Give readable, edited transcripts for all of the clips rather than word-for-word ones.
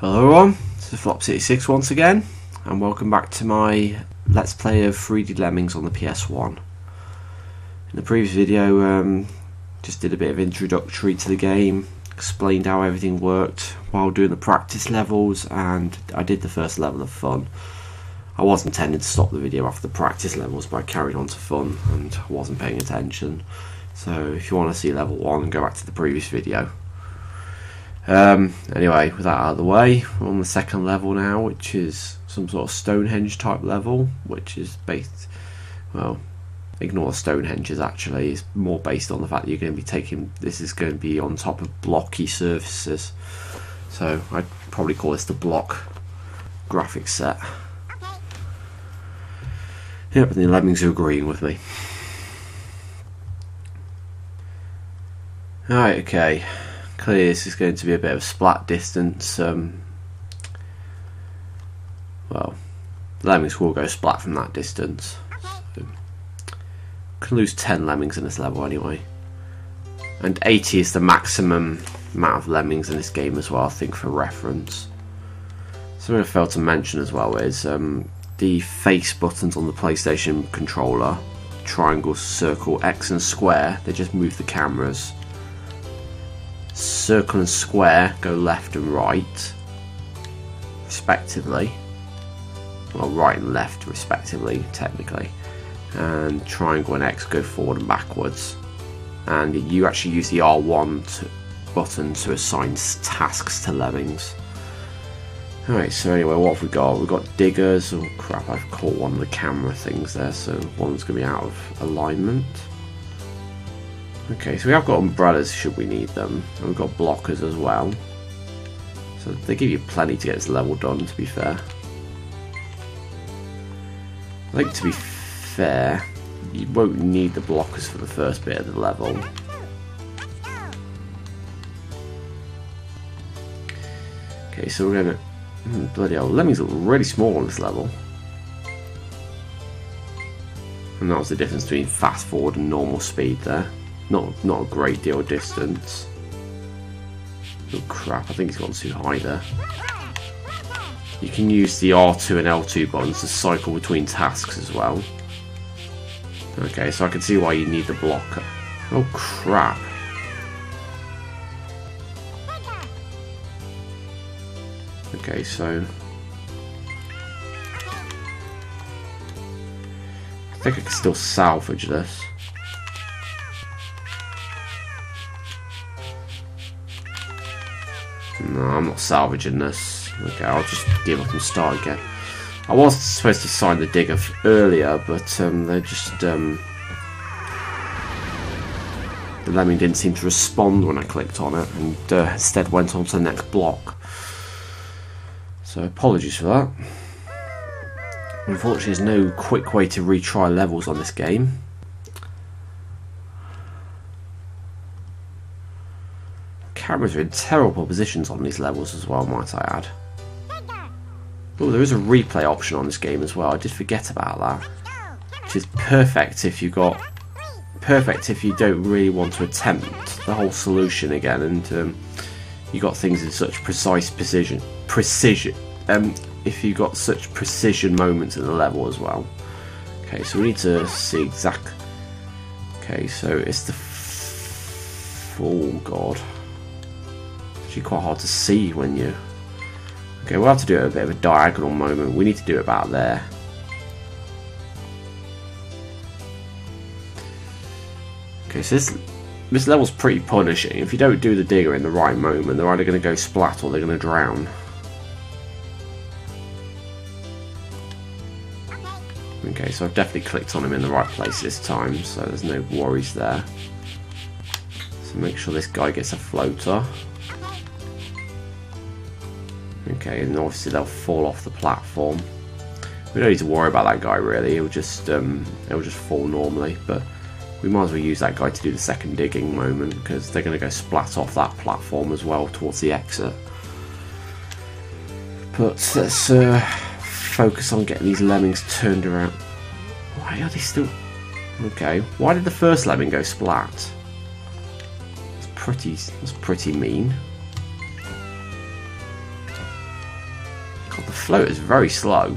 Hello everyone, this is Flop66 once again, and welcome back to my Let's Play of 3D Lemmings on the PS1. In the previous video, just did a bit of introductory to the game, explained how everything worked while doing the practice levels, and I did the first level of fun. I was intending to stop the video after the practice levels, but I carried on to fun and I wasn't paying attention. So if you want to see level 1, go back to the previous video. Anyway, with that out of the way, we're on the second level now, which is some sort of Stonehenge type level, which is based, well, ignore Stonehenges actually, it's more based on the fact that you're going to be taking, this is going to be on top of blocky surfaces, so I'd probably call this the block graphics set. Yep, and the Lemmings are agreeing with me. Alright, okay. Clearly this is going to be a bit of splat distance. Well, the Lemmings will go splat from that distance. So, can lose 10 Lemmings in this level anyway. And 80 is the maximum amount of Lemmings in this game as well, I think, for reference. Something I failed to mention as well is the face buttons on the PlayStation controller, triangle, circle, X and square, they just move the cameras. Circle and square go left and right respectively, well, right and left respectively technically, and triangle and X go forward and backwards, and you actually use the R1 button to assign tasks to Lemmings. Alright, so anyway, what have we got? We've got diggers. Oh crap, I've caught one of the camera things there, so one's going to be out of alignment. Okay, so we have got umbrellas should we need them, and we've got blockers as well. So they give you plenty to get this level done, to be fair. I think, to be fair, you won't need the blockers for the first bit of the level. Okay, so we're gonna... bloody hell, Lemmings look really small on this level. And that was the difference between fast forward and normal speed there. Not a great deal of distance. Oh crap, I think he's gone too high there. You can use the R2 and L2 buttons to cycle between tasks as well. Okay, so I can see why you need the blocker. Oh crap. Okay, so... I think I can still salvage this. No, I'm not salvaging this. Okay, I'll just give up and start again. I was supposed to sign the digger earlier, but they just... the Lemming didn't seem to respond when I clicked on it, and instead went on to the next block. So apologies for that. Unfortunately, there's no quick way to retry levels on this game. Cameras are in terrible positions on these levels as well, might I add. Oh, there is a replay option on this game as well. I did forget about that, which is perfect if you don't really want to attempt the whole solution again, and you got things in such precise precision. If you got such precision moments in the level as well. Okay, so we need to see exact. Okay, so it's the. Oh god. Actually quite hard to see when you... Okay, we'll have to do it a bit of a diagonal moment. We need to do it about there. Okay, so this level's pretty punishing. If you don't do the digger in the right moment, they're either going to go splat or they're going to drown. Okay, so I've definitely clicked on him in the right place this time, so there's no worries there. So make sure this guy gets a floater. Okay, and obviously they'll fall off the platform. We don't need to worry about that guy really. It'll just fall normally. But we might as well use that guy to do the second digging moment, because they're going to go splat off that platform as well towards the exit. But let's focus on getting these Lemmings turned around. Why are they still? Okay, why did the first Lemming go splat? That's pretty mean. float is very slow.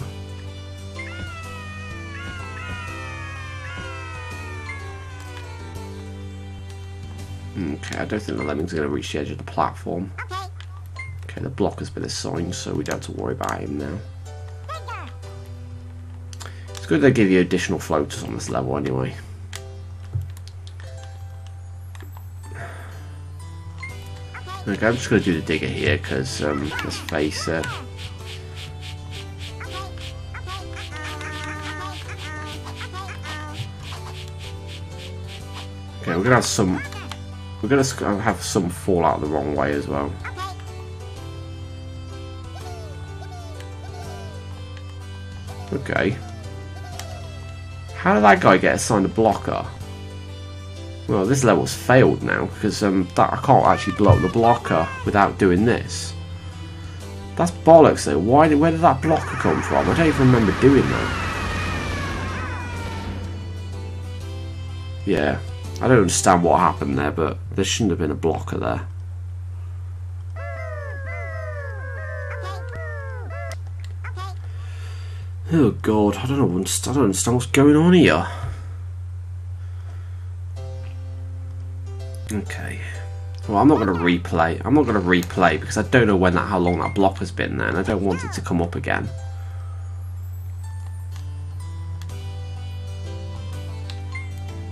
Okay, I don't think the lemming's going to reach the edge of the platform. Okay, the block has been assigned, so we don't have to worry about him now. It's good they give you additional floaters on this level anyway. Okay, I'm just going to do the digger here because, let's face it. Okay, we're going to have some fall out the wrong way as well. Okay. How did that guy get assigned a blocker? Well, this level's failed now because I can't actually blow up the blocker without doing this. That's bollocks though. Where did that blocker come from? I don't even remember doing that. Yeah, I don't understand what happened there, but there shouldn't have been a blocker there. Oh god, I don't understand what's going on here. Okay. Well, I'm not going to replay. I'm not going to replay because I don't know how long that block has been there, and I don't want it to come up again.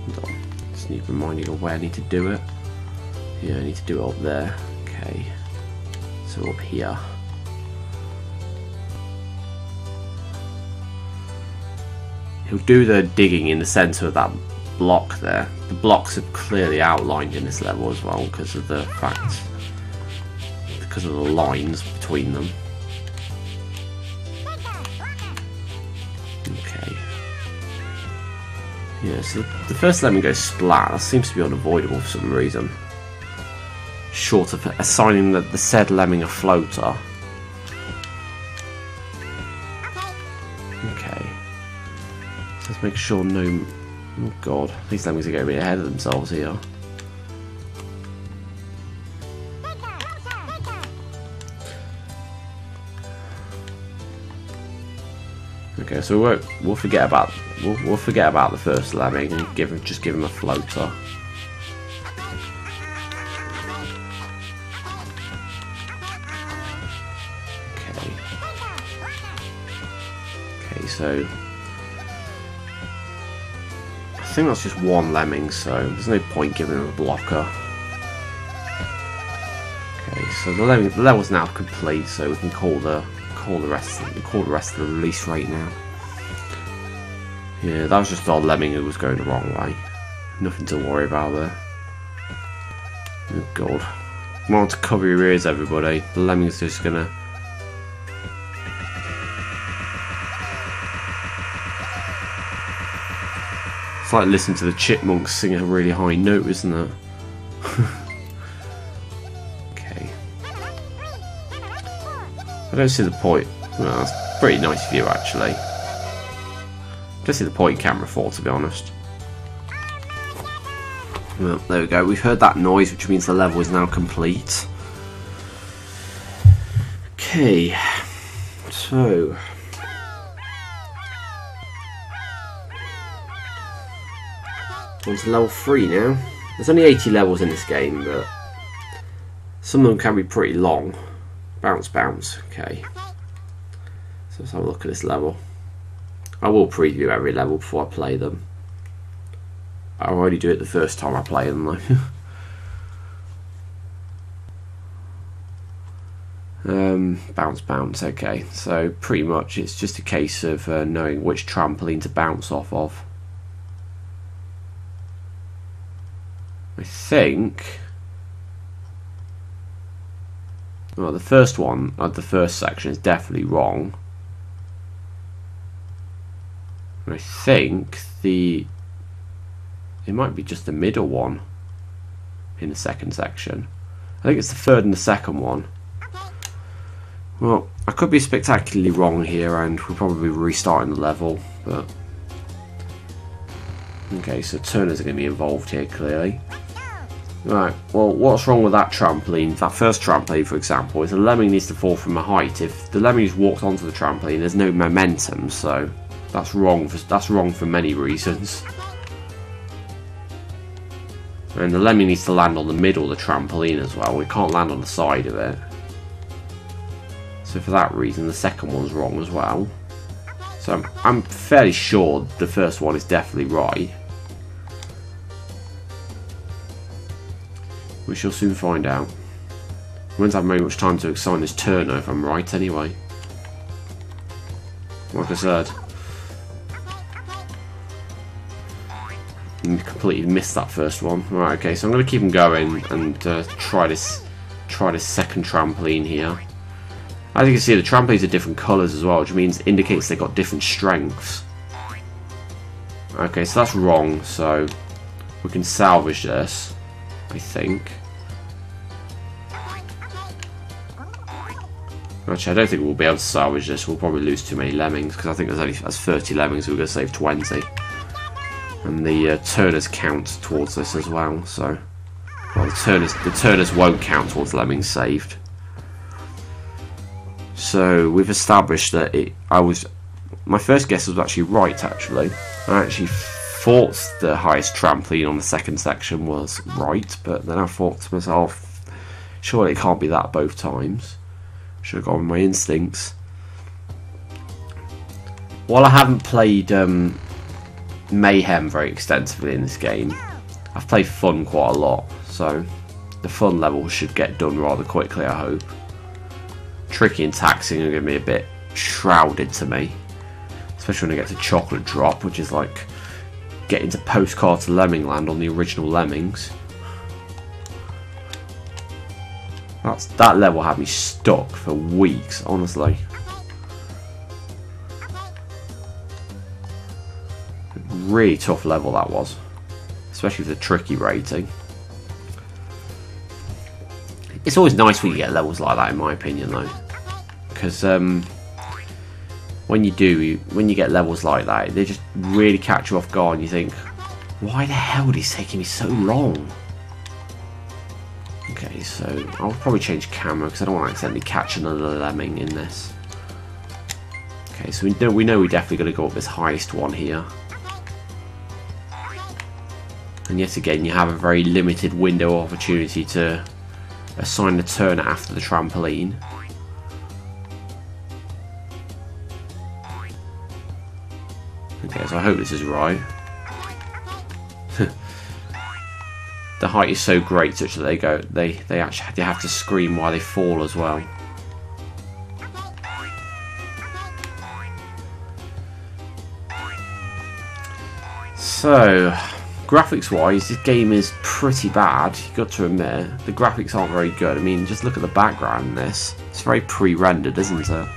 Hold on. Just need reminding of where I need to do it. Yeah, I need to do it up there. Okay. So up here. He'll do the digging in the centre of that block there. The blocks are clearly outlined in this level as well because of the lines between them. Okay. Yeah, so the first lemming goes splat. That seems to be unavoidable for some reason. Short of assigning the said lemming a floater. Okay. So let's make sure no... Oh god, these lemmings are getting a bit ahead of themselves here. Okay, so we'll forget about the first lemming and just give him a floater. Okay. Okay, so I think that's just one lemming, so there's no point giving him a blocker. Okay, so the level's now complete, so we can call the rest of the release rate now. Yeah, that was just our lemming who was going the wrong way. Nothing to worry about there. Oh god. Come on to cover your ears, everybody. The lemming's just gonna... It's like listening to the chipmunks sing a really high note, isn't it? Okay. I don't see the point. Well, that's a pretty nice view, actually. I don't see the point in camera 4, to be honest. Well, there we go. We've heard that noise, which means the level is now complete. Okay. So... on to level 3 now. There's only 80 levels in this game, but some of them can be pretty long. Bounce, bounce. Okay. So let's have a look at this level. I will preview every level before I play them. I'll only do it the first time I play them though. Bounce, bounce. Okay, so pretty much it's just a case of knowing which trampoline to bounce off of. I think... well, the first one, the first section is definitely wrong. I think it might be just the middle one in the second section. I think it's the third and the second one. Well, I could be spectacularly wrong here and we're probably restarting the level, but... okay, so turners are going to be involved here, clearly. Right, well, what's wrong with that trampoline? That first trampoline, for example, is a lemming needs to fall from a height. If the lemming's walked onto the trampoline, there's no momentum, so that's wrong for many reasons. And the lemming needs to land on the middle of the trampoline as well. It can't land on the side of it. So for that reason, the second one's wrong as well. So I'm fairly sure the first one is definitely right. We shall soon find out. We won't have very much time to assign this turner if I'm right anyway. Like I said. I completely missed that first one. Right, okay, so I'm going to keep them going and try this second trampoline here. As you can see, the trampolines are different colours as well, which means indicates they've got different strengths. Okay, so that's wrong, so we can salvage this, I think. Actually, I don't think we'll be able to salvage this. We'll probably lose too many lemmings, because I think there's 30 lemmings, we're going to save 20. And the turners count towards this as well, so... Well, the turners won't count towards lemmings saved. So we've established that my first guess was actually right. Actually, I actually thought the highest trampoline on the second section was right, but then I thought to myself, surely it can't be that both times. Should have gone with my instincts. While I haven't played Mayhem very extensively in this game, I've played Fun quite a lot, so the Fun level should get done rather quickly, I hope. Tricky and taxing are going to be a bit shrouded to me, especially when I get to Chocolate Drop, which is like getting to Postcard to Lemming Land on the original Lemmings. That level had me stuck for weeks, honestly. Really tough level that was, especially with the tricky rating. It's always nice when you get levels like that, in my opinion, though, because when you get levels like that, they just really catch you off guard, and you think, why the hell is this taking me so long? Okay, so I'll probably change camera because I don't want to accidentally catch another lemming in this. Okay, so we know we're definitely going to go up this highest one here. And yet again, you have a very limited window of opportunity to assign the turner after the trampoline. Okay, so I hope this is right. The height is so great such that they actually have to scream while they fall as well. So, graphics wise, this game is pretty bad, you've got to admit. The graphics aren't very good. I mean, just look at the background in this. It's very pre-rendered, isn't it?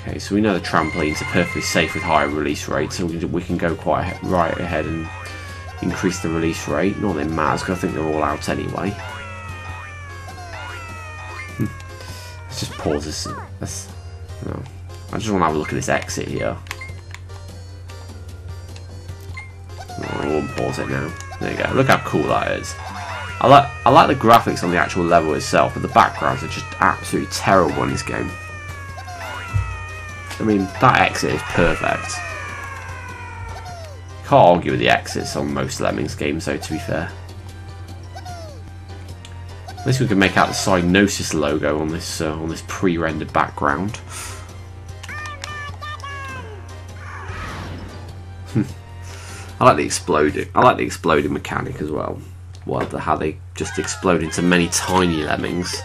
Okay, so we know the trampolines are perfectly safe with higher release rates, so we can go quite right ahead and increase the release rate. Not that it matters, because I think they're all out anyway. Let's just pause this. No, I just want to have a look at this exit here. No, I won't pause it now. There you go. Look how cool that is. I like the graphics on the actual level itself, but the backgrounds are just absolutely terrible in this game. I mean, that exit is perfect. Can't argue with the exits on most Lemmings games, though, to be fair. At least we can make out the Cyanosis logo on this pre-rendered background. I like the exploding mechanic as well. Well, how they just explode into many tiny lemmings.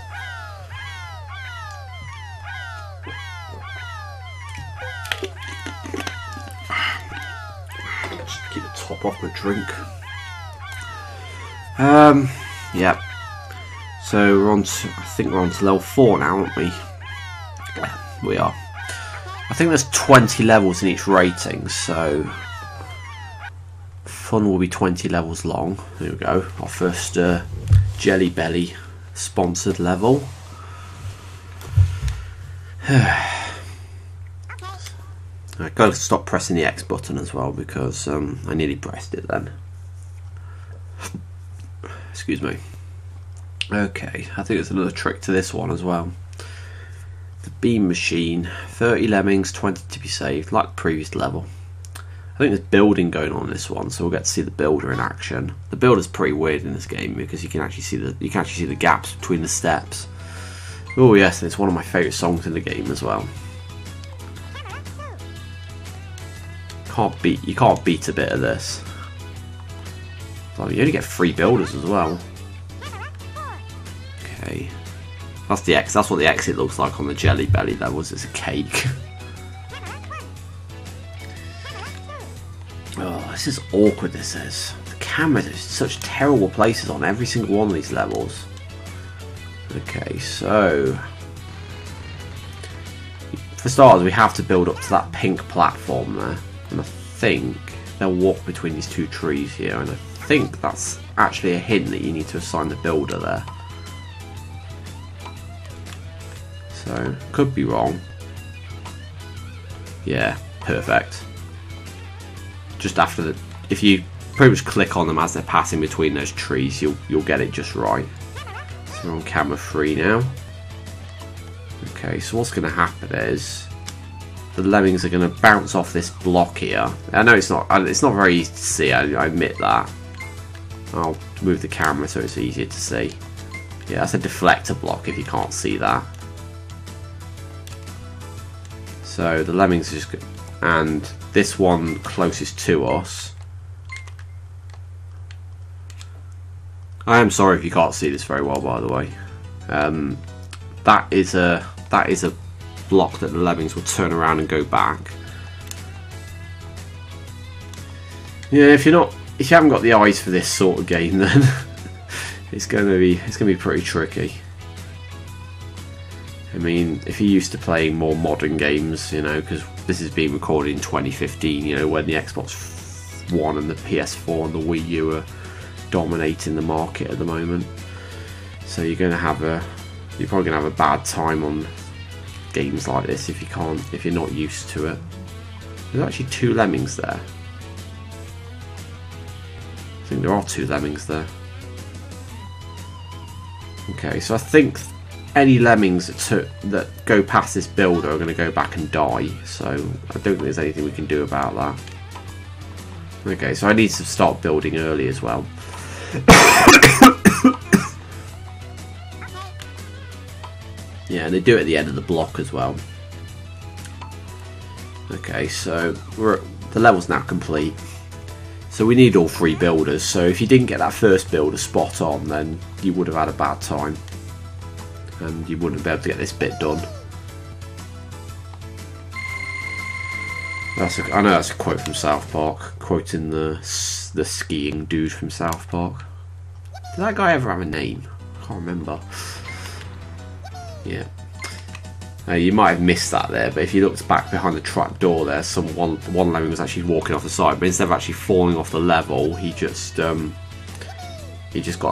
Just keep the top off my drink. Yeah. So we're on to, I think we're on to level 4 now, aren't we? Yeah, we are. I think there's 20 levels in each rating, so Fun will be 20 levels long. There we go. Our first Jelly Belly sponsored level. I've got to stop pressing the X button as well because I nearly pressed it then. Excuse me. Okay, I think there's another trick to this one as well. The beam machine, 30 lemmings, 20 to be saved, like the previous level. I think there's building going on in this one, so we'll get to see the builder in action. The builder's pretty weird in this game because you can actually see the gaps between the steps. Oh yes, and it's one of my favourite songs in the game as well. You can't beat a bit of this. So you only get 3 builders as well. Okay. That's what the exit looks like on the Jelly Belly levels. It's a cake. Oh, this is awkward, this is. The camera is such terrible places on every single one of these levels. Okay, so for starters we have to build up to that pink platform there. And I think they'll walk between these 2 trees here, and I think that's actually a hint that you need to assign the builder there. So, could be wrong. Yeah, perfect. Just after the, if you pretty much click on them as they're passing between those trees, you'll get it just right. So we're on camera 3 now. Okay, so what's going to happen is the lemmings are going to bounce off this block here. I know it's not very easy to see. I admit that. I'll move the camera so it's easier to see. Yeah, that's a deflector block if you can't see that. So the lemmings are just, and this one closest to us. I am sorry if you can't see this very well, by the way. That is a block that the lemmings will turn around and go back. Yeah, if you haven't got the eyes for this sort of game, then it's gonna be pretty tricky. I mean, if you're used to playing more modern games, you know, because this is being recorded in 2015, you know, when the Xbox One and the PS4 and the Wii U are dominating the market at the moment. So you're probably gonna have a bad time on games like this if you're not used to it. There's actually 2 lemmings there. I think there are 2 lemmings there. Okay, so I think any lemmings that go past this builder are going to go back and die, so I don't think there's anything we can do about that. Okay, so I need to start building early as well. Yeah, and they do it at the end of the block as well. Okay, so the level's now complete. So we need all 3 builders, so if you didn't get that first builder spot on, then you would have had a bad time. And you wouldn't be able to get this bit done. I know that's a quote from South Park, quoting the skiing dude from South Park. Did that guy ever have a name? I can't remember. Yeah. You might have missed that there, but if you looked back behind the trap door there, one lemming was actually walking off the side, but instead of actually falling off the level, he just got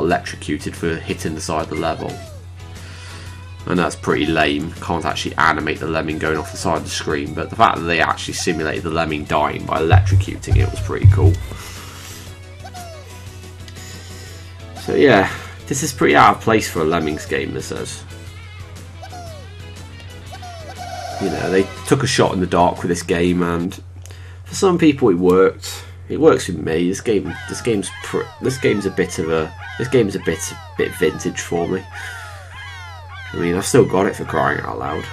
electrocuted for hitting the side of the level. And that's pretty lame. Can't actually animate the lemming going off the side of the screen, but the fact that they actually simulated the lemming dying by electrocuting it was pretty cool. So yeah, this is pretty out of place for a Lemmings game, this is. You know, they took a shot in the dark with this game, and for some people it worked. It works with me. This game's a bit vintage for me. I mean, I've still got it, for crying out loud.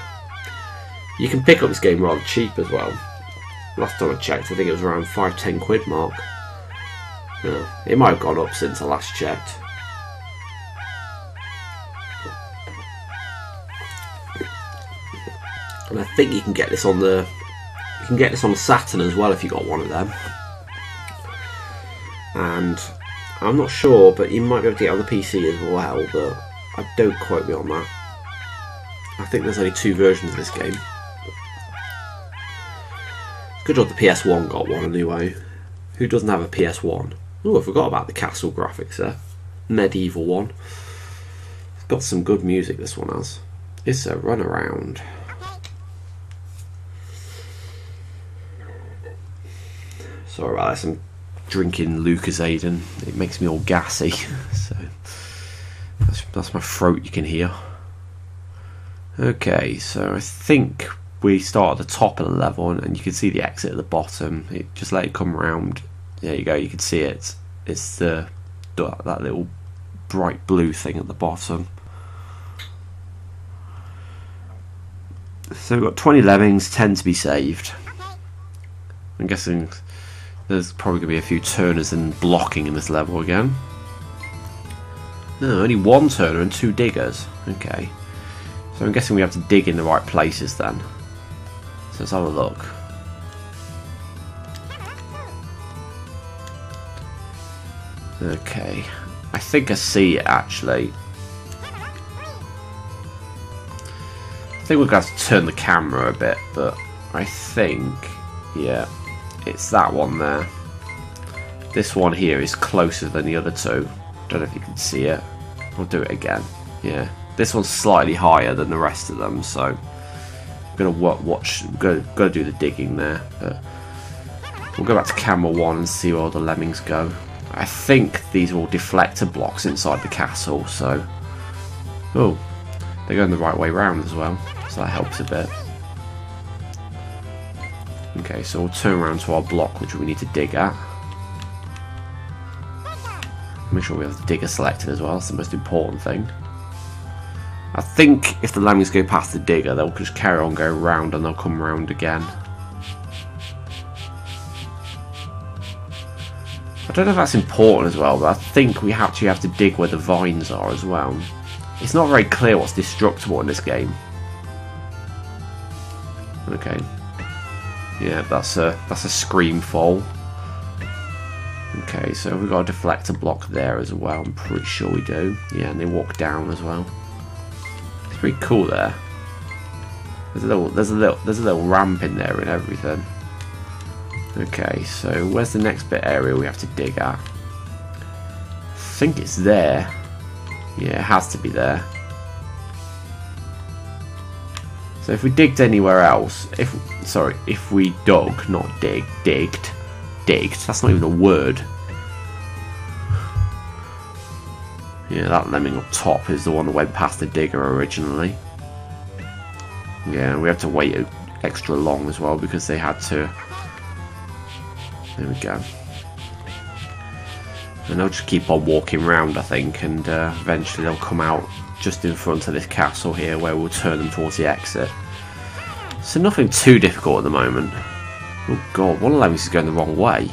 You can pick up this game rather cheap as well. Last time I checked, I think it was around 5-10 quid mark. Yeah, it might have gone up since I last checked. And I think you can get this on the Saturn as well if you got one of them. And I'm not sure, but you might be able to get it on the PC as well, but don't quote me on that. I think there's only 2 versions of this game. Good job the PS1 got one anyway. Who doesn't have a PS1? Oh, I forgot about the castle graphics there. Medieval one. It's got some good music, this one has. It's a runaround. Sorry about this, I'm drinking Lucozade and it makes me all gassy. So that's my throat, you can hear. Okay, so I think we start at the top of the level, and you can see the exit at the bottom. Just let it come round. There you go, you can see it. It's that little bright blue thing at the bottom. So we've got 20 lemmings, 10 to be saved. I'm guessing there's probably going to be a few turners and blocking in this level again. No, only one turner and 2 diggers. Okay. So I'm guessing we have to dig in the right places then. So let's have a look. Okay. I think I see it actually. I think we're going to have to turn the camera a bit, but I think, yeah, it's that one there. This one here is closer than the other two. Don't know if you can see it. I'll do it again. Yeah, this one's slightly higher than the rest of them, so I'm gonna gotta do the digging there. But we'll go back to camera 1 and see where all the lemmings go. I think these are all deflector blocks inside the castle, so oh, they're going the right way round as well, so that helps a bit. Okay, so we'll turn around to our block, which we need to dig at. Make sure we have the digger selected as well, that's the most important thing. I think if the lemmings go past the digger, they'll just carry on going round and they'll come round again. I don't know if that's important as well, but I think we actually have to dig where the vines are as well. It's not very clear what's destructible in this game. Okay. Yeah, that's a scream fall. Okay, so we've got a deflector block there as well. I'm pretty sure we do. Yeah, and they walk down as well. It's pretty cool there. There's a little ramp in there and everything. Okay, so where's the next bit area we have to dig at? I think it's there. Yeah, it has to be there. So if we digged anywhere else, if we dug, not digged, that's not even a word. Yeah, that lemming up top is the one that went past the digger originally. Yeah, we had to wait extra long as well because they had to. There we go. And they'll just keep on walking around, I think, and eventually they'll come out just in front of this castle here where we'll turn them towards the exit. So nothing too difficult at the moment. Oh god, one of the lemmings is going the wrong way.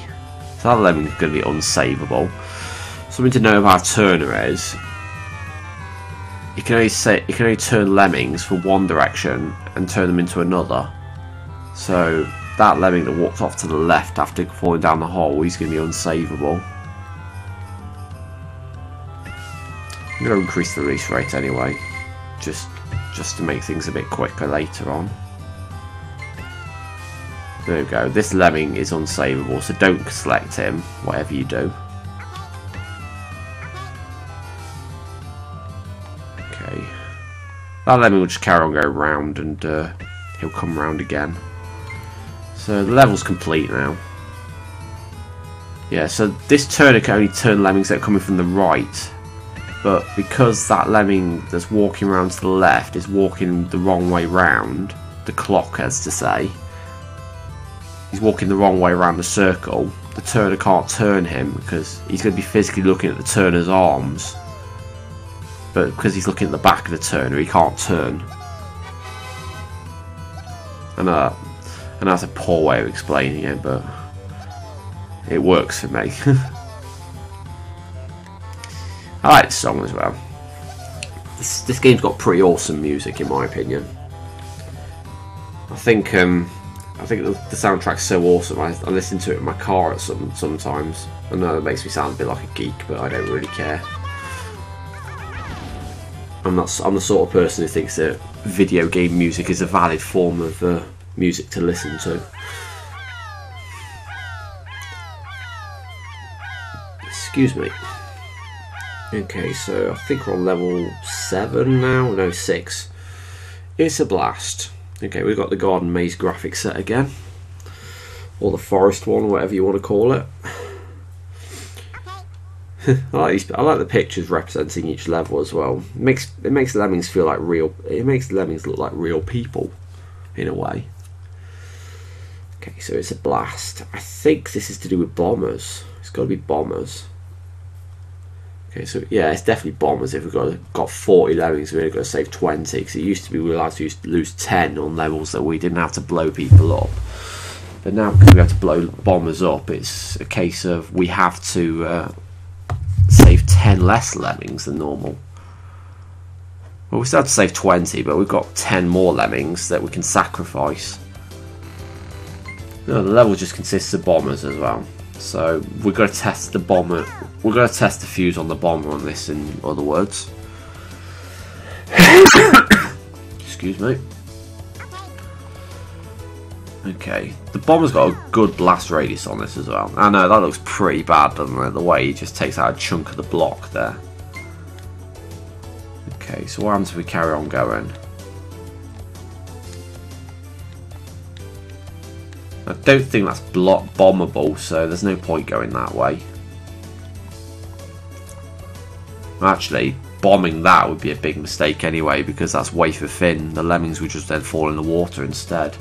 So that lemming is going to be unsavable. Something to know about turner is you can only turn lemmings for one direction and turn them into another. So that lemming that walked off to the left after falling down the hole, he's going to be unsavable. I'm going to increase the release rate anyway, just to make things a bit quicker later on. There we go. This lemming is unsavable, so don't select him, whatever you do. Okay. That lemming will just carry on going round and he'll come round again. So the level's complete now. Yeah, so this turner can only turn lemmings that are coming from the right. But because that lemming that's walking around to the left is walking the wrong way round, the clock has to say, he's walking the wrong way around the circle, the turner can't turn him because he's going to be physically looking at the turner's arms. But because he's looking at the back of the turner, he can't turn. And that's a poor way of explaining it, but it works for me. I like this song as well. This game's got pretty awesome music in my opinion. I think the soundtrack's so awesome. I listen to it in my car sometimes. I know it makes me sound a bit like a geek, but I don't really care. I'm the sort of person who thinks that video game music is a valid form of music to listen to. Excuse me. Okay, so I think we're on level 7 now. No, 6. It's a blast. Okay, we've got the garden maze graphic set again. Or the forest one, whatever you want to call it. I like the pictures representing each level as well. It makes Lemmings feel like real. It makes Lemmings look like real people, in a way. Okay, so it's a blast. I think this is to do with bombers. It's got to be bombers. Okay, so yeah, it's definitely bombers. If we've got 40 Lemmings, we're only going to save 20. Because it used to be we were allowed to lose 10 on levels that we didn't have to blow people up. But now, because we have to blow bombers up, it's a case of we have to save 10 less Lemmings than normal. Well, we still have to save 20, but we've got 10 more Lemmings that we can sacrifice. No, the level just consists of bombers as well. So we've got to test the bomber. We're going to test the fuse on the bomber on this, in other words. Excuse me. Okay, the bomber's got a good blast radius on this as well. I know, that looks pretty bad, doesn't it? The way he just takes out a chunk of the block there. Okay, so what happens if we carry on going? I don't think that's bombable, so there's no point going that way. Actually, bombing that would be a big mistake anyway, because that's wafer thin. The Lemmings would just then fall in the water instead.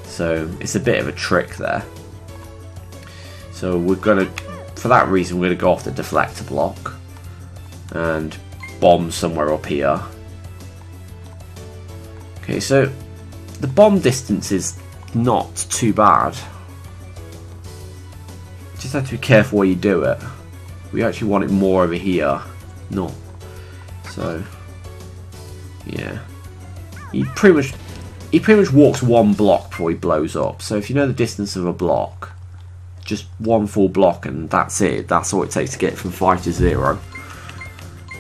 So it's a bit of a trick there. So we're gonna, for that reason, we're gonna go off the deflector block and bomb somewhere up here. Okay, so the bomb distance is not too bad. Just have to be careful where you do it. We actually want it more over here. No. So yeah. He pretty much walks one block before he blows up. So if you know the distance of a block, just one full block and that's it. That's all it takes to get from 5 to 0.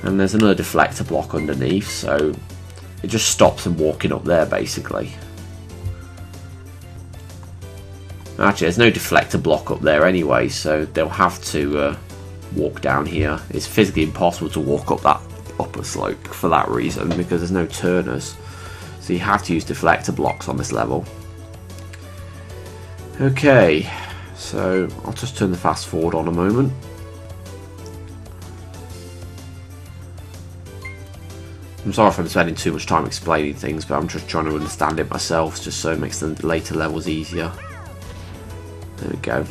And there's another deflector block underneath, so it just stops him walking up there basically. Actually, there's no deflector block up there anyway, so they'll have to walk down here. It's physically impossible to walk up that upper slope for that reason, because there's no turners. So you have to use deflector blocks on this level. Okay, so I'll just turn the fast forward on a moment. I'm sorry if I'm spending too much time explaining things, but I'm just trying to understand it myself, just so it makes the later levels easier. There we go.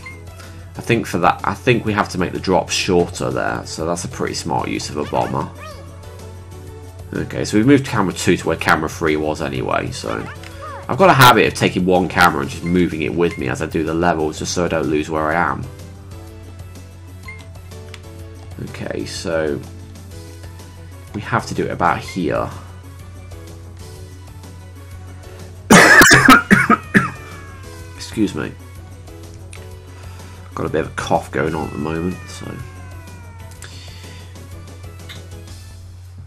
I think for that, I think we have to make the drops shorter there, so that's a pretty smart use of a bomber. Okay, so we've moved camera 2 to where camera 3 was anyway, so I've got a habit of taking one camera and just moving it with me as I do the levels, just so I don't lose where I am. Okay, so we have to do it about here. Excuse me. Got a bit of a cough going on at the moment, so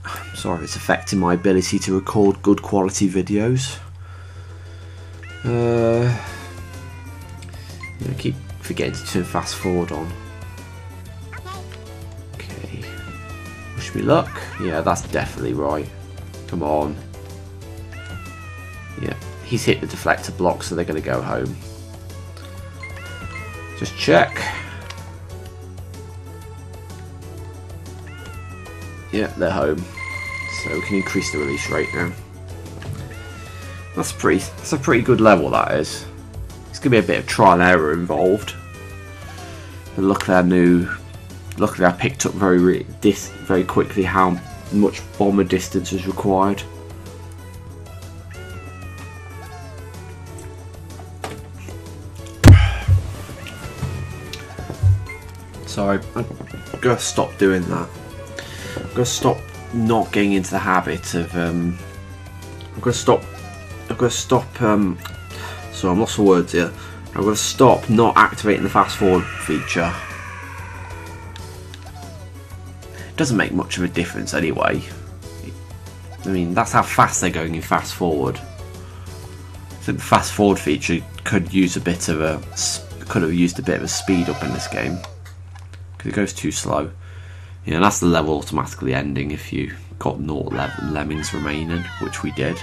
I'm sorry if it's affecting my ability to record good quality videos. I keep forgetting to turn fast forward on. Okay, wish me luck. Yeah, that's definitely right. Come on. Yeah, he's hit the deflector block, so they're going to go home. Just check. Yeah, they're home. So we can increase the release rate now. That's a pretty good level, that is. It's gonna be a bit of trial and error involved. But luckily I picked up very quickly how much bomber distance is required. Sorry, I'm gonna stop doing that. I'm gonna stop not getting into the habit of I'm gonna stop so I'm lost for words here. I'm gonna stop not activating the fast forward feature. It doesn't make much of a difference anyway. I mean, that's how fast they're going in fast forward. I think the fast forward feature could have used a bit of a speed up in this game. It goes too slow. Yeah, and that's the level automatically ending if you got 0 Lemmings remaining, which we did.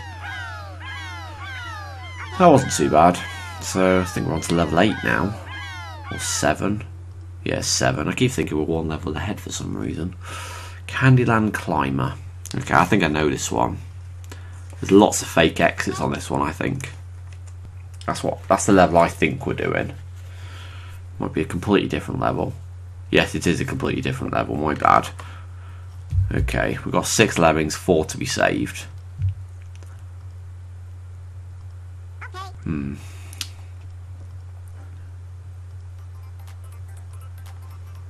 That wasn't too bad. So I think we're on to level 8 now, or 7. Yeah, 7. I keep thinking we're one level ahead for some reason. Candyland Climber. Okay, I think I know this one. There's lots of fake exits on this one, I think. That's the level I think we're doing. Might be a completely different level. Yes, it is a completely different level, my bad. Okay, we've got 6 lemmings, 4 to be saved.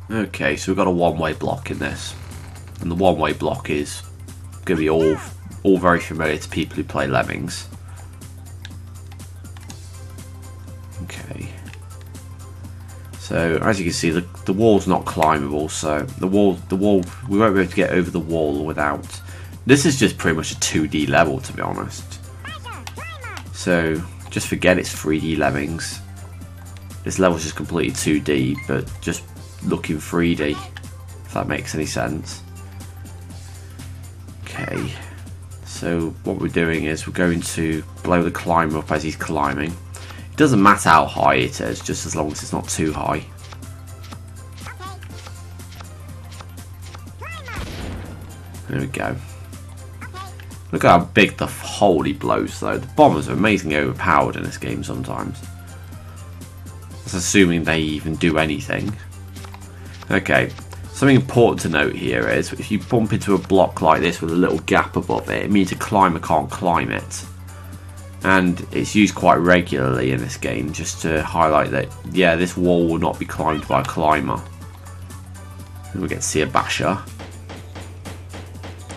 Okay, so we've got a one-way block in this. And the one-way block is going to be all very familiar to people who play Lemmings. Okay. So as you can see, the wall's not climbable, so the wall we won't be able to get over the wall without. This is just pretty much a 2D level, to be honest. So just forget it's 3D Lemmings. This level's just completely 2D, but just looking 3D, if that makes any sense. Okay, so what we're doing is we're going to blow the climber up as he's climbing. It doesn't matter how high it is, just as long as it's not too high. There we go. Look at how big the hole he blows though. The bombers are amazingly overpowered in this game sometimes. That's assuming they even do anything. Okay, something important to note here is if you bump into a block like this with a little gap above it, it means a climber can't climb it. And it's used quite regularly in this game just to highlight that, yeah, this wall will not be climbed by a climber. And we get to see a basher.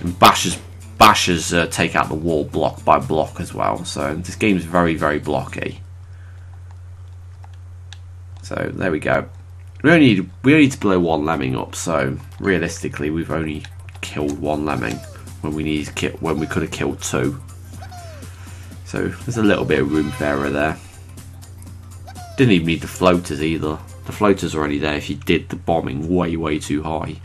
And bashers take out the wall block by block as well, so this game is very, very blocky. So there we go. We only need to blow 1 lemming up, so realistically we've only killed 1 lemming when we could have killed 2. So there's a little bit of room for error there. Didn't even need the floaters either. The floaters are only there if you did the bombing way too high.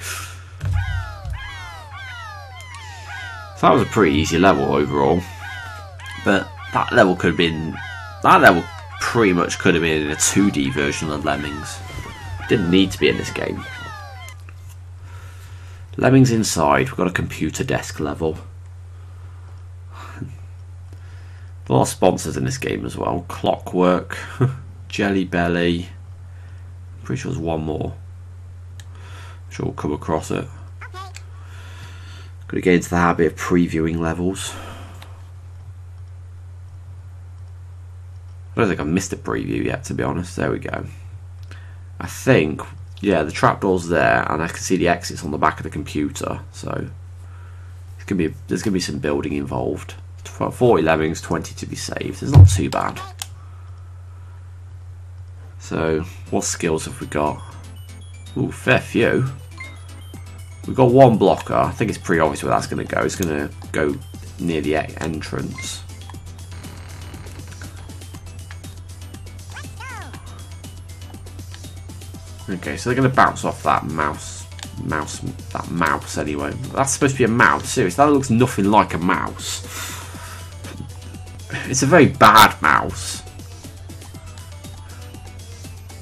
So that was a pretty easy level overall. But that level pretty much could have been in a 2D version of Lemmings. Didn't need to be in this game. Lemmings Inside, we've got a computer desk level. A lot of sponsors in this game as well. Clockwork, Jelly Belly. I'm pretty sure there's one more. I'm sure we'll come across it. Got to get into the habit of previewing levels. I don't think I've missed a preview yet, to be honest. There we go. I think, yeah, the trapdoor's there, and I can see the exits on the back of the computer. So there's gonna be some building involved. 40 lemmings, 20 to be saved. It's not too bad. So what skills have we got? Ooh, fair few. We've got 1 blocker. I think it's pretty obvious where that's going to go. It's going to go near the entrance. Okay, so they're going to bounce off that mouse anyway. That's supposed to be a mouse. Seriously, that looks nothing like a mouse. It's a very bad mouse.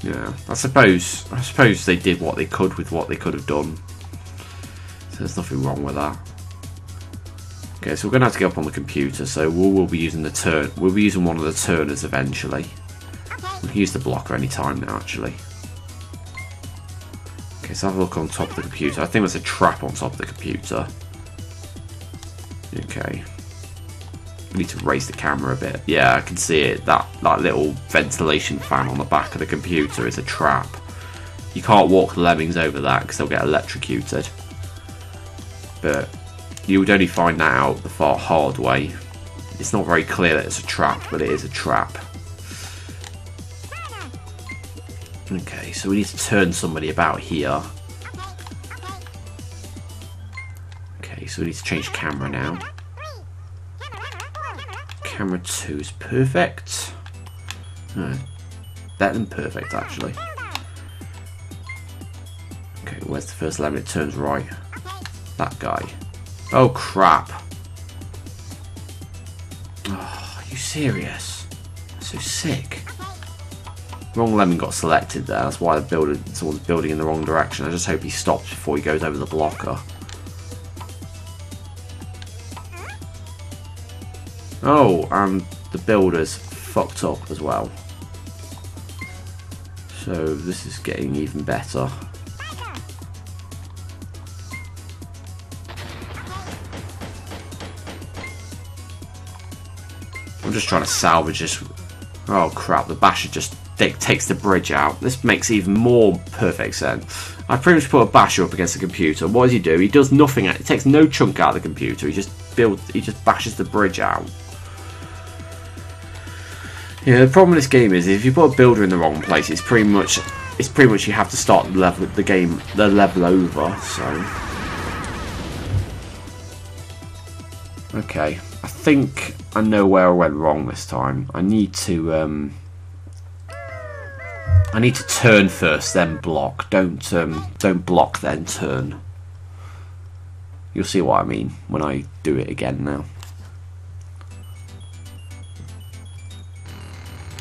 Yeah, I suppose they did what they could with what they could have done. So there's nothing wrong with that. Okay, so we're going to have to get up on the computer. So we'll be using the turn. We'll be using one of the turners eventually. We can use the blocker any time now, actually. Okay, so have a look on top of the computer. I think there's a trap on top of the computer. Okay. We need to raise the camera a bit. Yeah, I can see it. That little ventilation fan on the back of the computer is a trap. You can't walk the lemmings over that because they'll get electrocuted. But you would only find that out the far hard way. It's not very clear that it's a trap, but it is a trap. Okay, so we need to turn somebody about here. Okay, so we need to change camera now. Camera 2 is perfect. Better than perfect, actually. Okay, where's the first lemon? It turns right. That guy. Oh, crap. Oh, are you serious? That's so sick. Wrong lemming got selected there. That's why someone's building in the wrong direction. I just hope he stops before he goes over the blocker. Oh, and the builder's fucked up as well. So this is getting even better. I'm just trying to salvage this. Oh crap, the basher just takes the bridge out. This makes even more perfect sense. I pretty much put a basher up against the computer. What does he do? He does nothing. He takes no chunk out of the computer. He just bashes the bridge out. Yeah, the problem with this game is if you put a builder in the wrong place, it's pretty much you have to start the level over. So okay, I think I know where I went wrong this time. I need to turn first, then block. Don't block then turn. You'll see what I mean when I do it again now.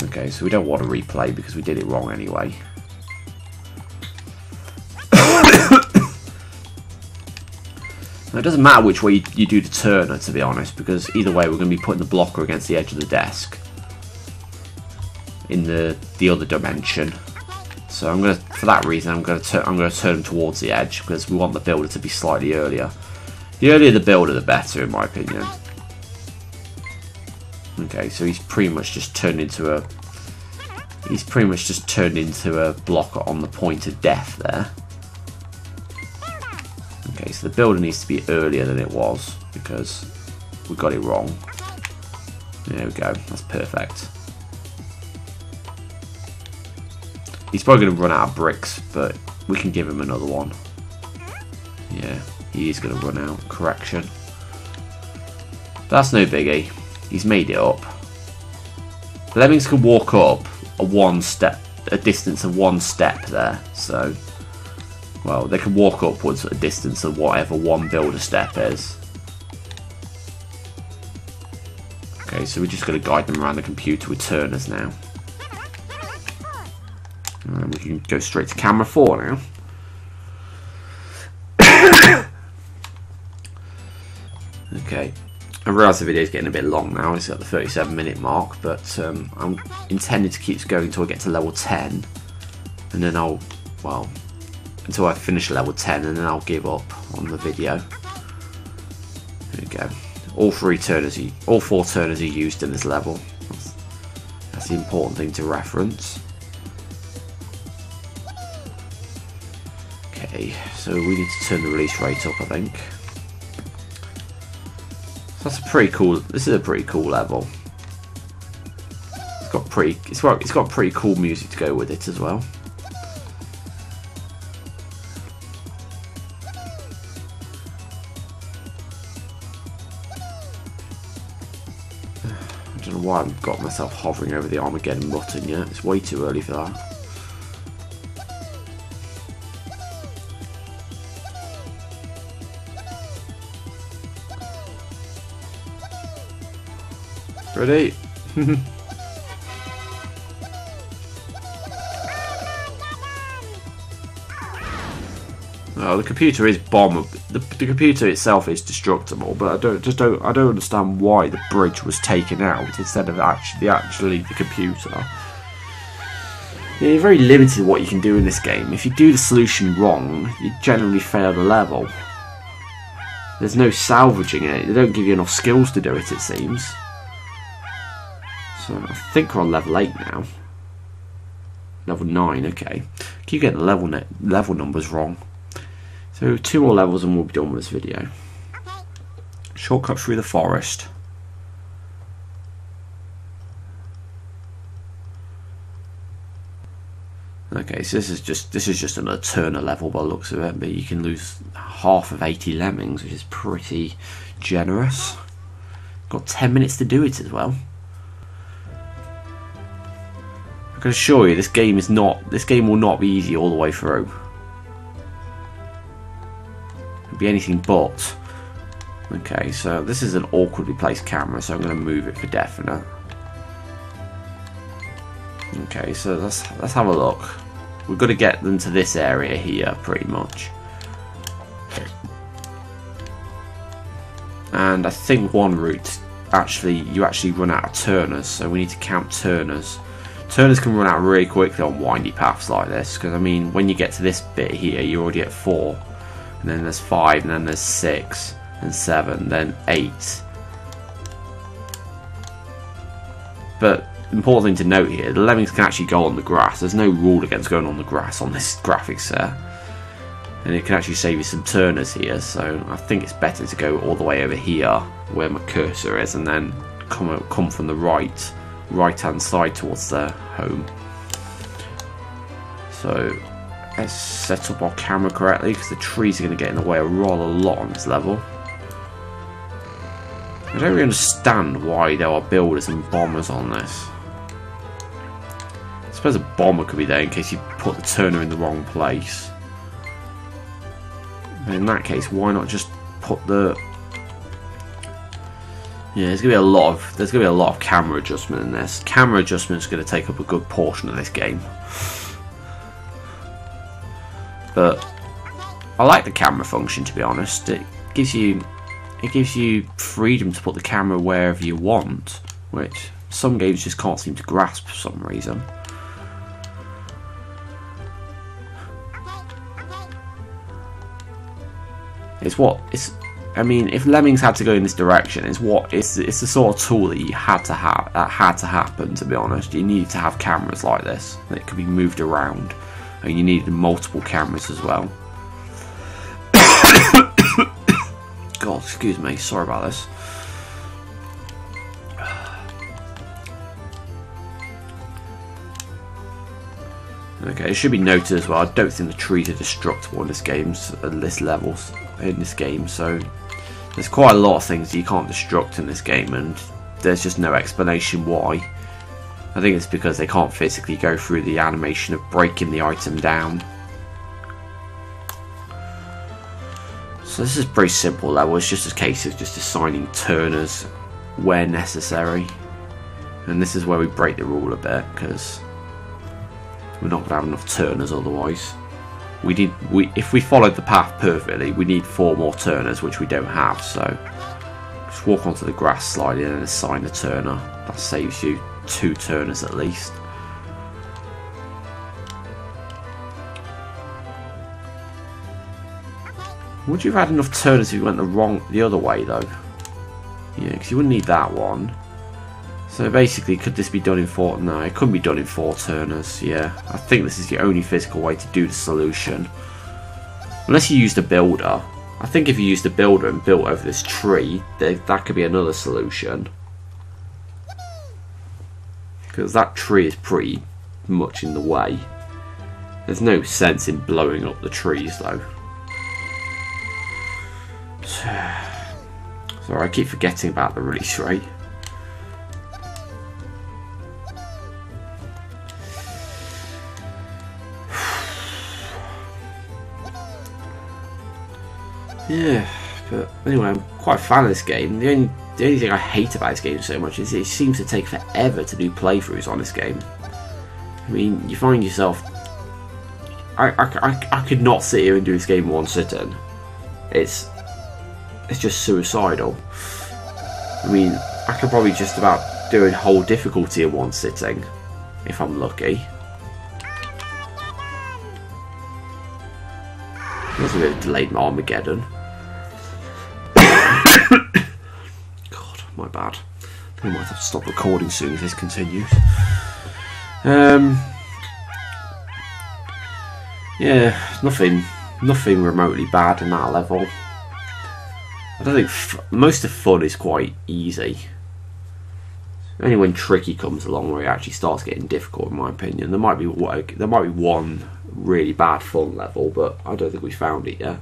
Okay, so we don't want to replay because we did it wrong anyway. Now, it doesn't matter which way you do the turner, to be honest, because either way we're going to be putting the blocker against the edge of the desk in the other dimension. So I'm going to, for that reason, I'm going to turn him towards the edge because we want the builder to be slightly earlier. The earlier the builder, the better, in my opinion. Okay, so he's pretty much just turned into a blocker on the point of death there. Okay, so the builder needs to be earlier than it was because we got it wrong. There we go, that's perfect. He's probably going to run out of bricks, but we can give him another one. Yeah, he is going to run out. Correction. That's no biggie. He's made it up. The lemmings can walk up a distance of one step there. So, well, they can walk upwards at a distance of whatever one builder step is. Okay, so we're just going to guide them around the computer with turners now. And we can go straight to camera 4 now. Okay. I realise the video is getting a bit long now, it's at the 37-minute mark, but I'm intending to keep going until I get to level 10, and then until I finish level 10, and then I'll give up on the video. There we go. All four turners are used in this level. That's the important thing to reference. Okay, so we need to turn the release rate up, I think. That's a pretty cool. This is a pretty cool level. It's got pretty cool music to go with it as well. I don't know why I've got myself hovering over the Armageddon button yet. It's way too early for that. Ready? Oh, the computer is bombable. The computer itself is destructible, but I don't understand why the bridge was taken out instead of actually the computer. Yeah, you're very limited what you can do in this game. If you do the solution wrong, you generally fail the level. There's no salvaging it. They don't give you enough skills to do it, it seems. So I think we're on level 8 now. Level 9, okay. Keep getting the level numbers wrong. So 2 more levels and we'll be done with this video. Shortcut through the forest. Okay, so this is just another turner level by the looks of it, but you can lose half of 80 lemmings, which is pretty generous. Got 10 minutes to do it as well. I can assure you, this game will not be easy all the way through. It'll be anything but. Okay, so this is an awkwardly placed camera, so I'm going to move it for definite. Okay, so let's have a look. We've got to get them to this area here, pretty much. And I think one route, you actually run out of turners, so we need to count turners. Turners can run out really quickly on windy paths like this, because I mean, when you get to this bit here, you're already at 4, and then there's 5, and then there's 6, and 7, then 8. But important thing to note here, the lemmings can actually go on the grass. There's no rule against going on the grass on this graphics set. And it can actually save you some turners here, so I think it's better to go all the way over here, where my cursor is, and then come from the right hand side towards their home. So let's set up our camera correctly, because the trees are going to get in the way a rather lot on this level. I don't really understand why there are builders and bombers on this. I suppose a bomber could be there in case you put the turner in the wrong place. But in that case, why not just put the... Yeah, there's gonna be a lot of camera adjustment in this. Camera adjustment is going to take up a good portion of this game. But I like the camera function, to be honest. It gives you freedom to put the camera wherever you want, which some games just can't seem to grasp for some reason. I mean, if Lemmings had to go in this direction, it's the sort of tool that you had to have. That had to happen, to be honest. You needed to have cameras like this that could be moved around, and you needed multiple cameras as well. God, excuse me. Sorry about this. Okay, it should be noted as well, I don't think the trees are destructible in this game, so there's quite a lot of things you can't destruct in this game, and there's just no explanation why. I think it's because they can't physically go through the animation of breaking the item down. So this is a pretty simple level, it's just a case of just assigning turners where necessary. And this is where we break the rule a bit, because we're not going to have enough turners otherwise. If we followed the path perfectly, we need 4 more turners, which we don't have, so just walk onto the grass slide in and assign a turner. That saves you 2 turners at least. Would you have had enough turners if you went the other way though? Yeah, because you wouldn't need that one. So basically, could this be done in 4? No, it couldn't be done in 4 turners. Yeah, I think this is the only physical way to do the solution. Unless you used a builder. I think if you used a builder and built over this tree, that could be another solution. Because that tree is pretty much in the way. There's no sense in blowing up the trees though. Sorry, I keep forgetting about the release rate. Yeah, but anyway, I'm quite a fan of this game. The only thing I hate about this game so much is it seems to take forever to do playthroughs on this game. I mean, you find yourself... I could not sit here and do this game in one sitting. It's just suicidal. I mean, I could probably just about do a whole difficulty in one sitting, if I'm lucky. That's a bit of delayed Armageddon. God, my bad. I might have to stop recording soon if this continues. Yeah, nothing remotely bad in that level. I don't think most of fun is quite easy. Only when tricky comes along where it actually starts getting difficult, in my opinion. There might be one really bad fun level, but I don't think we found it yet.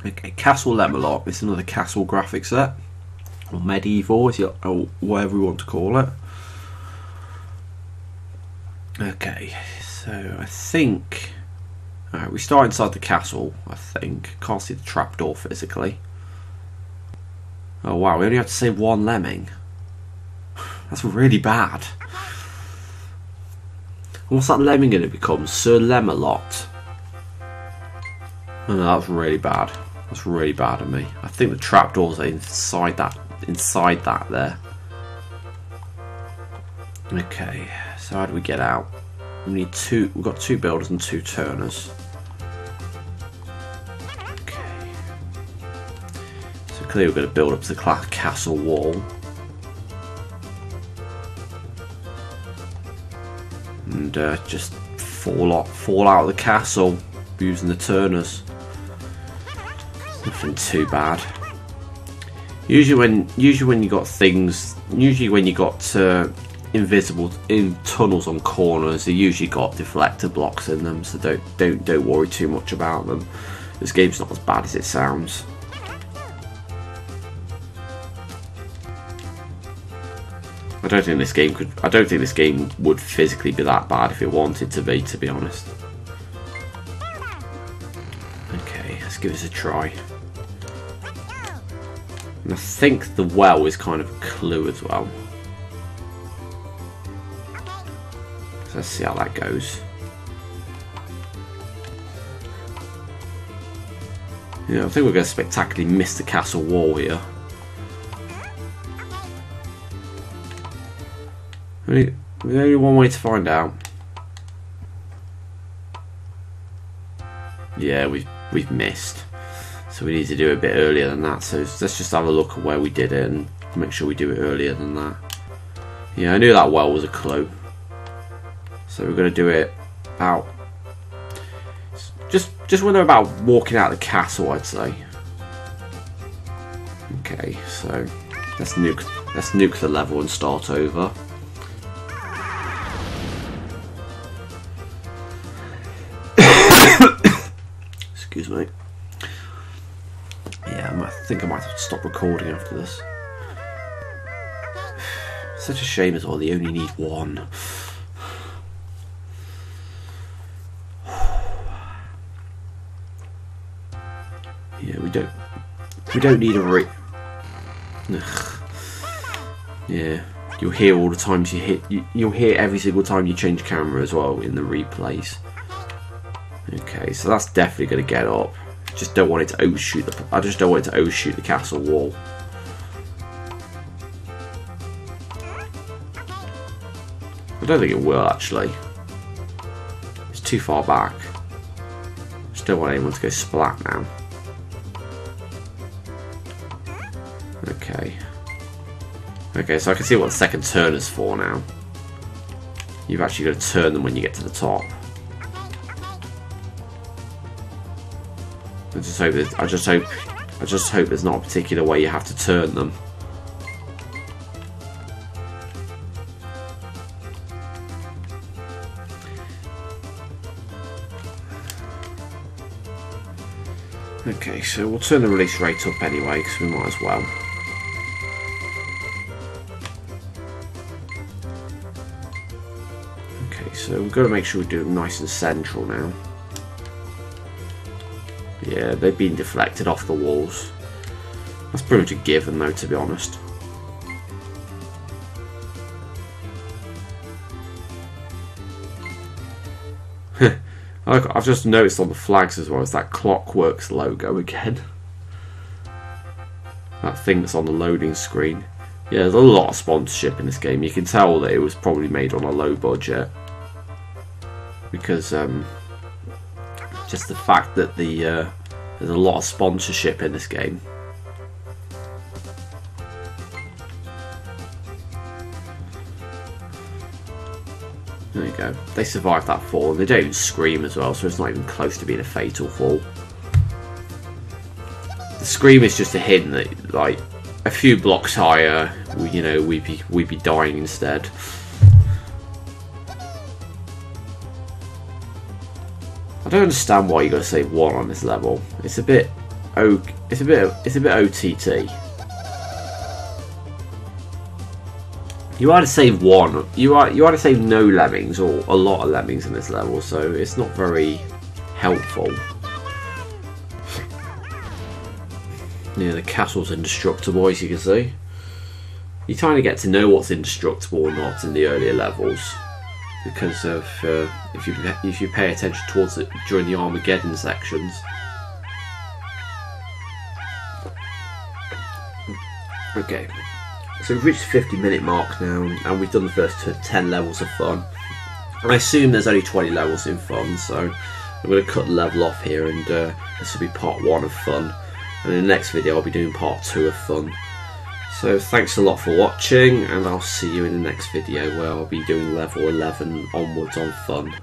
Okay, Castle Mellark. It's another castle graphic set, or medieval, or whatever we want to call it. Okay, so I think we start inside the castle. I think can't see the trapdoor physically. Oh wow, we only have to save one lemming. That's really bad. What's that lemming going to become? Sir Mellark. Oh no, that's really bad. That's really bad of me. I think the trapdoors are inside that there. Okay, so how do we get out? We need two. We've got 2 builders and 2 turners. Okay. So clearly we're going to build up to the castle wall. And just fall out of the castle using the turners. Nothing too bad. Usually when you got things, when you got invisible in tunnels on corners, they usually got deflector blocks in them. So don't worry too much about them. This game's not as bad as it sounds. I don't think this game would physically be that bad if it wanted to be honest. Okay, let's give this a try. And I think the well is kind of a clue as well. So let's see how that goes. Yeah, I think we're going to spectacularly miss the castle wall here. There's only one way to find out. Yeah, we've missed. So we need to do it a bit earlier than that. So let's just have a look at where we did it and make sure we do it earlier than that. Yeah, I knew that well was a clue. So we're going to do it about just when they're about walking out of the castle, I'd say. Okay, so let's nuke the level and start over. Excuse me. Yeah, I think I might have to stop recording after this. Such a shame as well, they only need one. Yeah, we don't need a Yeah, you'll hear all the times you'll hear every single time you change camera as well in the replays. Okay, so that's definitely going to get up. Just don't want it to overshoot I just don't want it to overshoot the castle wall. I don't think it will actually. It's too far back. Just don't want anyone to go splat now. Okay. Okay, so I can see what the second turn is for now. You've actually got to turn them when you get to the top. I just hope there's not a particular way you have to turn them. Okay, so we'll turn the release rate up anyway, because we might as well. Okay, so we've got to make sure we do it nice and central now. Yeah, they've been deflected off the walls. That's pretty much a given though, to be honest. I've just noticed on the flags as well, it's that Clockworks logo again. That thing that's on the loading screen. Yeah, there's a lot of sponsorship in this game. You can tell that it was probably made on a low budget. Because just the fact that there's a lot of sponsorship in this game. There you go. They survived that fall, and they don't even scream as well, so it's not even close to being a fatal fall. The scream is just a hint that, like, a few blocks higher, we'd be dying instead. I don't understand why you got to save one on this level. It's a bit OTT. You either save one, you either save no lemmings or a lot of lemmings in this level, so it's not very helpful. Yeah, the castle's indestructible, as you can see. You kind of get to know what's indestructible or not in the earlier levels, because of if you pay attention towards it during the Armageddon sections. Okay, so we've reached the 50-minute mark now, and we've done the first 10 levels of fun. I assume there's only 20 levels in fun, so I'm going to cut the level off here, and this will be part 1 of fun. And in the next video I'll be doing part 2 of fun. So thanks a lot for watching, and I'll see you in the next video where I'll be doing level 11 onwards on fun.